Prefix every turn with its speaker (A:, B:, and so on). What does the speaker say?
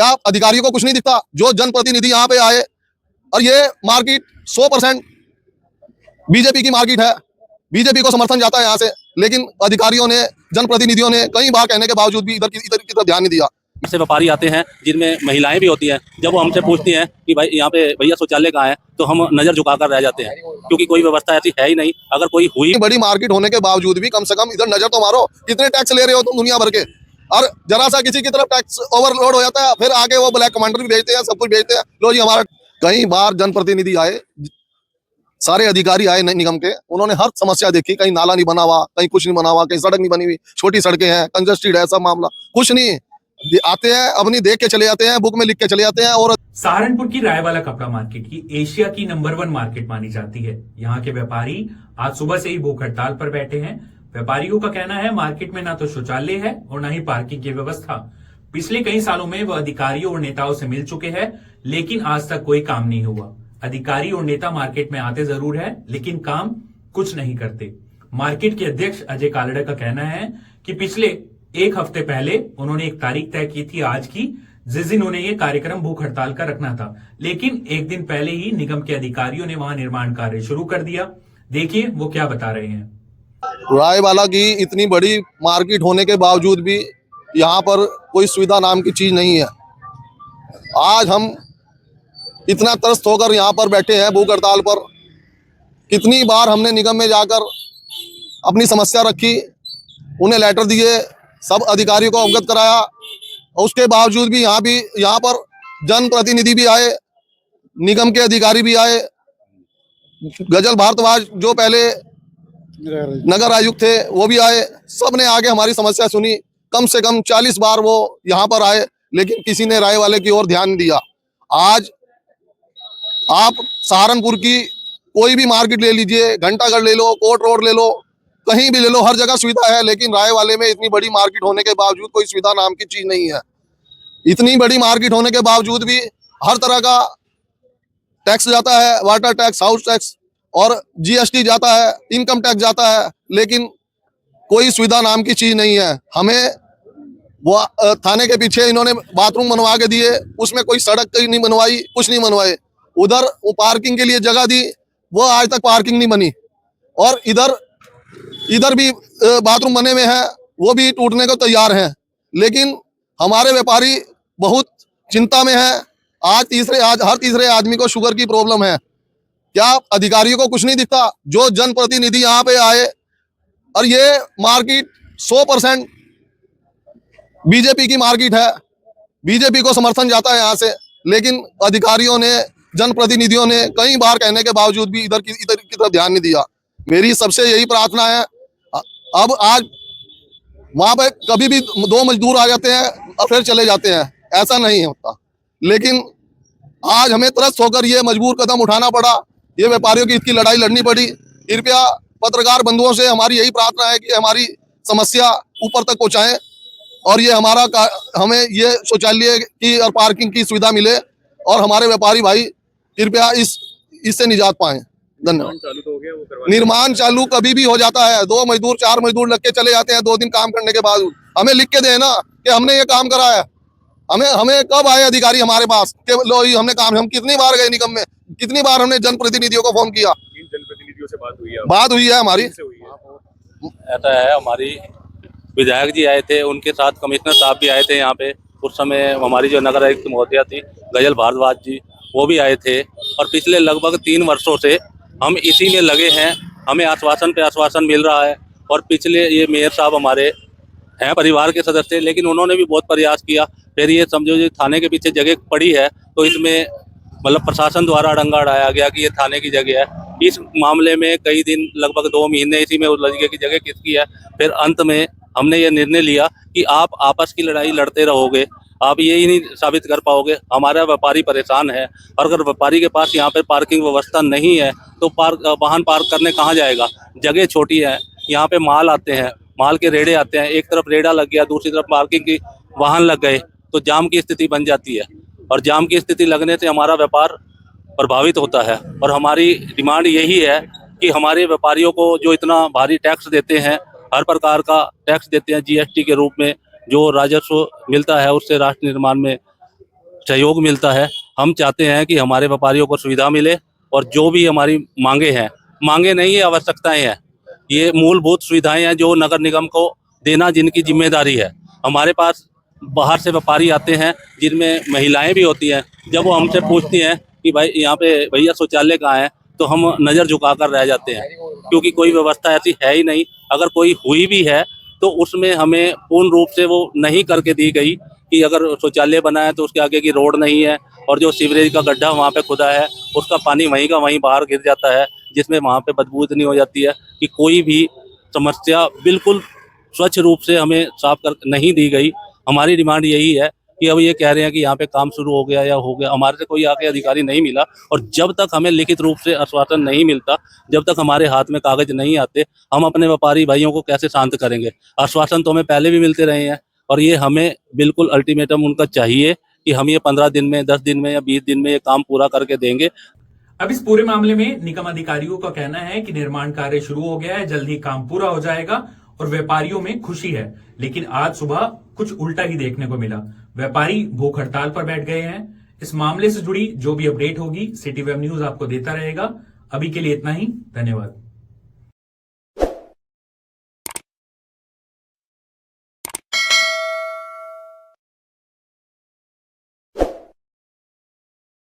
A: क्या अधिकारियों को कुछ नहीं दिखता? जो जनप्रतिनिधि यहाँ पे आए, और ये मार्केट 100% बीजेपी की मार्केट है, बीजेपी को समर्थन जाता है यहाँ से, लेकिन अधिकारियों ने, जनप्रतिनिधियों ने कई बार कहने के बावजूद भी इधर की तरफ ध्यान नहीं दिया।
B: से व्यापारी आते हैं जिनमें महिलाएं भी होती हैं, जब वो हमसे पूछती हैं कि भाई यहाँ पे भैया शौचालय कहाँ है, तो हम नजर झुकाकर रह जाते हैं, क्योंकि कोई व्यवस्था ऐसी है ही नहीं। अगर कोई हुई
A: बड़ी मार्केट होने के बावजूद भी कम से कम इधर नजर तो मारो, कितने टैक्स ले रहे हो तुम दुनिया भर के, और जरा सा किसी की तरफ टैक्स ओवरलोड हो जाता है, फिर आगे वो ब्लैक कमांडर भी भेजते हैं, सब कुछ भेजते हैं। लो जी हमारा, कई बार जनप्रतिनिधि आए, सारे अधिकारी आए निगम के, उन्होंने हर समस्या देखी, कहीं नाला नहीं बना हुआ, कहीं कुछ नहीं बना हुआ, कहीं सड़क नहीं बनी हुई, छोटी सड़कें हैं, कंजस्टेड है, सब मामला कुछ नहीं। आते हैं, अपनी देख के चले जाते हैं, बुक में लिख के चले जाते हैं। और
C: सहारनपुर की रायवाला कपड़ा मार्केट की एशिया की नंबर 1 मार्केट मानी जाती है। यहाँ के व्यापारी आज सुबह से ही भूख हड़ताल पर बैठे हैं। व्यापारियों का कहना है मार्केट में ना तो शौचालय है और ना ही पार्किंग की व्यवस्था। पिछले कई सालों में वह अधिकारियों और नेताओं से मिल चुके हैं, लेकिन आज तक कोई काम नहीं हुआ। अधिकारी और नेता मार्केट में आते जरूर है, लेकिन काम कुछ नहीं करते। मार्केट के अध्यक्ष अजय कालड़ा का कहना है कि पिछले एक हफ्ते पहले उन्होंने एक तारीख तय की थी आज की, जिस दिन उन्हें ये कार्यक्रम भूख हड़ताल का रखना था, लेकिन एक दिन पहले ही निगम के अधिकारियों ने वहां निर्माण कार्य शुरू कर दिया। देखिए वो क्या बता रहे हैं।
A: रायवाला की इतनी बड़ी मार्केट होने के बावजूद भी यहाँ पर कोई सुविधा नाम की चीज नहीं है। आज हम इतना त्रस्त होकर यहाँ पर बैठे हैं भूख हड़ताल पर। कितनी बार हमने निगम में जाकर अपनी समस्या रखी, उन्हें लेटर दिए, सब अधिकारियों को अवगत कराया, और उसके बावजूद भी यहाँ पर जनप्रतिनिधि भी आए, निगम के अधिकारी भी आए, गजल भारद्वाज जो पहले नगर आयुक्त थे वो भी आए, सब ने आगे हमारी समस्या सुनी। कम से कम 40 बार वो यहाँ पर आए, लेकिन किसी ने राय वाले की ओर ध्यान नहीं दिया। आज आप सहारनपुर की कोई भी मार्केट ले लीजिए, घंटागढ़ ले लो, कोर्ट रोड ले लो, कहीं भी ले लो, हर जगह सुविधा है, लेकिन राय वाले में इतनी बड़ी मार्केट होने के बावजूद कोई सुविधा नाम की चीज नहीं है। इतनी बड़ी मार्केट होने के बावजूद भी हर तरह का टैक्स जाता है, वाटर टैक्स, हाउस टैक्स और जीएसटी जाता है, इनकम टैक्स जाता है, लेकिन कोई सुविधा नाम की चीज नहीं है। हमें वो थाने के पीछे इन्होंने बाथरूम बनवा के दिए, उसमें कोई सड़क नहीं बनवाई, कुछ नहीं बनवाए। उधर वो पार्किंग के लिए जगह दी, वो आज तक पार्किंग नहीं बनी, और इधर भी बाथरूम बने हुए हैं, वो भी टूटने को तैयार हैं। लेकिन हमारे व्यापारी बहुत चिंता में है। आज हर तीसरे आदमी को शुगर की प्रॉब्लम है। क्या अधिकारियों को कुछ नहीं दिखता? जो जनप्रतिनिधि यहाँ पे आए, और ये मार्केट 100% बीजेपी की मार्केट है, बीजेपी को समर्थन जाता है यहाँ से, लेकिन अधिकारियों ने, जनप्रतिनिधियों ने कई बार कहने के बावजूद भी इधर की तरफ ध्यान नहीं दिया। मेरी सबसे यही प्रार्थना है, अब आज वहां पे कभी भी 2 मजदूर आ जाते हैं और फिर चले जाते हैं, ऐसा नहीं होता। लेकिन आज हमें त्रस्त होकर ये मजबूर कदम उठाना पड़ा, ये व्यापारियों की इसकी लड़ाई लड़नी पड़ी। कृपया पत्रकार बंधुओं से हमारी यही प्रार्थना है कि हमारी समस्या ऊपर तक पहुंचाएं, और ये हमें ये शौचालय की और पार्किंग की सुविधा मिले, और हमारे व्यापारी भाई कृपया इससे निजात पाएं। धन्यवाद।
D: चालू तो हो गया, वो
A: निर्माण चालू कभी भी हो जाता है, 2 मजदूर 4 मजदूर लग के चले जाते हैं 2 दिन काम करने के बाद। हमें लिख के दे ना कि हमने ये काम करा है। हमें कब आए अधिकारी हमारे पास कि लो ये हमने काम, हम कितनी बार गए निगम में, कितनी बार हमने जनप्रतिनिधियों को फोन किया।
D: इन जनप्रतिनिधियों से
A: बात हुई है हमारी।
B: ऐसा है, हमारी विधायक जी आए थे, उनके साथ कमिश्नर साहब भी आए थे यहाँ पे। उस समय हमारी जो नगर आयुक्त महोदया थी गजल भारद्वाज जी, वो भी आए थे। और पिछले लगभग 3 वर्षों से हम इसी में लगे हैं। हमें आश्वासन पे आश्वासन मिल रहा है। और पिछले ये मेयर साहब हमारे हैं परिवार के सदस्य, लेकिन उन्होंने भी बहुत प्रयास किया। फिर ये समझो जो थाने के पीछे जगह पड़ी है, तो इसमें मतलब प्रशासन द्वारा अड़ंगा अड़ाया गया कि ये थाने की जगह है। इस मामले में कई दिन, लगभग 2 महीने इसी में उलझ गए कि जगह किसकी है। फिर अंत में हमने ये निर्णय लिया कि आप आपस की लड़ाई लड़ते रहोगे, आप ये ही नहीं साबित कर पाओगे। हमारा व्यापारी परेशान है, और अगर व्यापारी के पास यहाँ पे पार्किंग व्यवस्था नहीं है तो वाहन पार्क करने कहाँ जाएगा? जगह छोटी है, यहाँ पे माल आते हैं, माल के रेड़े आते हैं, एक तरफ रेड़ा लग गया, दूसरी तरफ पार्किंग की वाहन लग गए, तो जाम की स्थिति बन जाती है। और जाम की स्थिति लगने से हमारा व्यापार प्रभावित होता है। और हमारी डिमांड यही है कि हमारे व्यापारियों को जो इतना भारी टैक्स देते हैं, हर प्रकार का टैक्स देते हैं जीएसटी के रूप में, जो राजस्व मिलता है उससे राष्ट्र निर्माण में सहयोग मिलता है। हम चाहते हैं कि हमारे व्यापारियों को सुविधा मिले और जो भी हमारी मांगे हैं, मांगे नहीं है, आवश्यकताएं हैं, ये मूलभूत सुविधाएं हैं जो नगर निगम को देना जिनकी जिम्मेदारी है। हमारे पास बाहर से व्यापारी आते हैं जिनमें महिलाएं भी होती हैं। जब वो हमसे पूछती हैं कि भाई यहाँ पे भैया शौचालय कहाँ है, तो हम नज़र झुकाकर रह जाते हैं क्योंकि कोई व्यवस्था ऐसी है ही नहीं। अगर कोई हुई भी है तो उसमें हमें पूर्ण रूप से वो नहीं करके दी गई कि अगर शौचालय बना है तो उसके आगे की रोड नहीं है और जो सीवरेज का गड्ढा वहाँ पे खुदा है उसका पानी वहीं का वहीं बाहर गिर जाता है, जिसमें वहाँ पे बदबू इतनी हो जाती है कि कोई भी समस्या बिल्कुल स्वच्छ रूप से हमें साफ कर नहीं दी गई। हमारी डिमांड यही है कि अब ये कह रहे हैं कि यहाँ पे काम शुरू हो गया या हो गया, हमारे से कोई आके अधिकारी नहीं मिला और जब तक हमें लिखित रूप से आश्वासन नहीं मिलता, जब तक हमारे हाथ में कागज नहीं आते, हम अपने व्यापारी भाइयों को कैसे शांत करेंगे। आश्वासन तो हमें पहले भी मिलते रहे हैं और ये हमें बिल्कुल अल्टीमेटम उनका चाहिए कि हम ये 15 दिन में, 10 दिन में या 20 दिन में ये काम पूरा करके देंगे।
C: अब इस पूरे मामले में निगम अधिकारियों का कहना है कि निर्माण कार्य शुरू हो गया है, जल्द ही काम पूरा हो जाएगा और व्यापारियों में खुशी है। लेकिन आज सुबह कुछ उल्टा ही देखने को मिला। व्यापारी भूख हड़ताल पर बैठ गए हैं। इस मामले से जुड़ी जो भी अपडेट होगी सिटी वेब न्यूज आपको देता रहेगा। अभी के लिए इतना ही, धन्यवाद।